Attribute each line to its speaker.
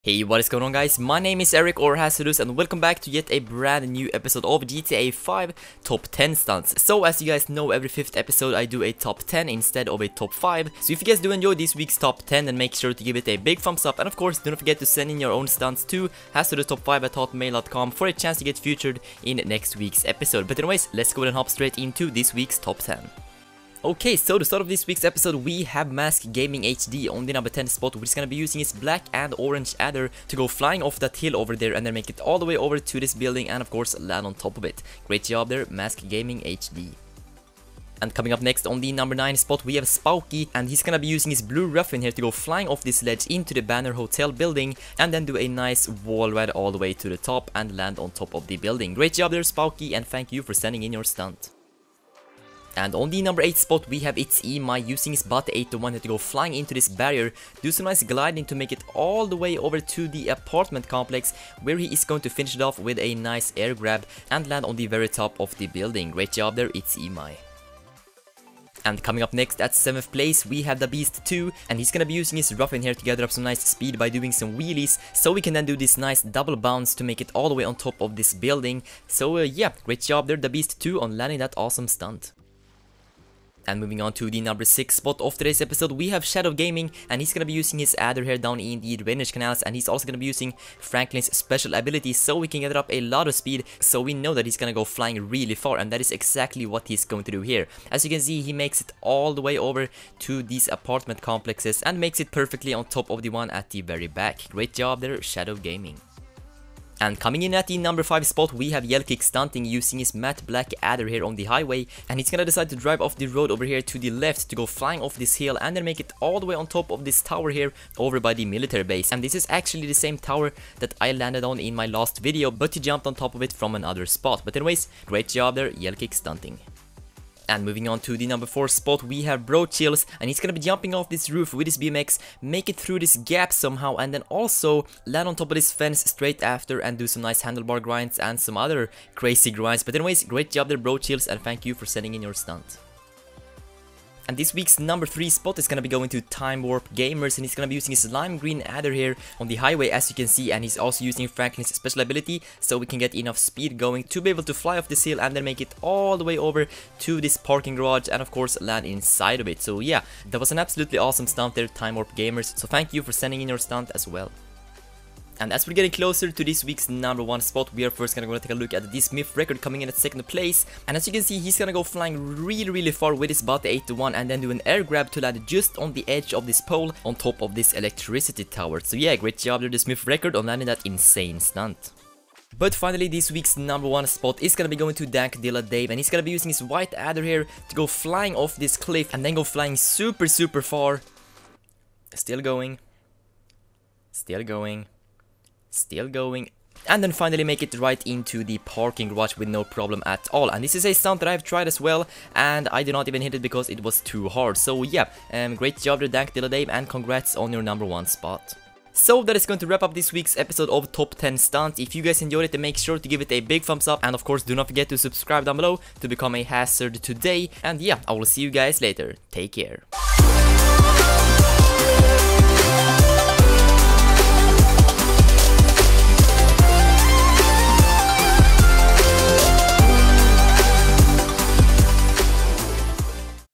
Speaker 1: Hey, what is going on guys? My name is Erik or Hazardous and welcome back to yet a brand new episode of GTA 5 Top 10 Stunts. So as you guys know, every 5th episode I do a top 10 instead of a top 5. So if you guys do enjoy this week's top 10, then make sure to give it a big thumbs up. And of course, do not forget to send in your own stunts to hazardoustop5@hotmail.com for a chance to get featured in next week's episode. But anyways, let's go and hop straight into this week's top 10. Okay, so to start off this week's episode, we have Mask Gaming HD on the number 10 spot, which is going to be using his black and orange adder to go flying off that hill over there and then make it all the way over to this building and of course land on top of it. Great job there, Mask Gaming HD. And coming up next on the number 9 spot, we have Spooky, and he's gonna be using his blue Ruffin here to go flying off this ledge into the Banner Hotel building and then do a nice wall ride all the way to the top and land on top of the building. Great job there, Spooky, and thank you for sending in your stunt. And on the number 8 spot, we have It's Emi using his Bot 801 to go flying into this barrier, do some nice gliding to make it all the way over to the apartment complex, where he is going to finish it off with a nice air grab and land on the very top of the building. Great job there, It's Emi. And coming up next at 7th place, we have the Beast 2, and he's gonna be using his Ruffin here to gather up some nice speed by doing some wheelies, so we can then do this nice double bounce to make it all the way on top of this building. So yeah, great job there, the Beast 2, on landing that awesome stunt. And moving on to the number 6 spot of today's episode, we have Shadow Gaming, and he's gonna be using his adder here down in the drainage canals, and he's also gonna be using Franklin's special ability so we can gather up a lot of speed, so we know that he's gonna go flying really far, and that is exactly what he's going to do here. As you can see, he makes it all the way over to these apartment complexes and makes it perfectly on top of the one at the very back. Great job there, Shadow Gaming. And coming in at the number 5 spot, we have Erik stunting using his matte black adder here on the highway, and he's gonna decide to drive off the road over here to the left to go flying off this hill and then make it all the way on top of this tower here over by the military base. And this is actually the same tower that I landed on in my last video, but he jumped on top of it from another spot. But anyways, great job there, Erik stunting. And moving on to the number 4 spot, we have Bro Chills, and he's gonna be jumping off this roof with his BMX, make it through this gap somehow, and then also land on top of this fence straight after and do some nice handlebar grinds and some other crazy grinds. But anyways, great job there, Bro Chills, and thank you for sending in your stunt. And this week's number 3 spot is gonna be going to Time Warp Gamers, and he's gonna be using his lime green adder here on the highway, as you can see, and he's also using Franklin's special ability so we can get enough speed going to be able to fly off this hill and then make it all the way over to this parking garage and of course land inside of it. So yeah, that was an absolutely awesome stunt there, Time Warp Gamers, so thank you for sending in your stunt as well. And as we're getting closer to this week's number 1 spot, we are first gonna take a look at the Smith record coming in at 2nd place. And as you can see, he's gonna go flying really far with his Bot 801 and then do an air grab to land just on the edge of this pole on top of this electricity tower. So yeah, great job there, the Smith record, on landing that insane stunt. But finally, this week's number 1 spot is gonna be going to Dank Dilla Dave, and he's gonna be using his white adder here to go flying off this cliff and then go flying super far. Still going. Still going. Still going, and then finally make it right into the parking garage with no problem at all. And this is a stunt that I've tried as well, and I did not even hit it because it was too hard. So yeah, great job there, Dank Dilla Dave, and congrats on your number 1 spot. So that is going to wrap up this week's episode of Top 10 Stunts. If you guys enjoyed it, then make sure to give it a big thumbs up, and of course do not forget to subscribe down below to become a hazard today. And yeah, I will see you guys later. Take care.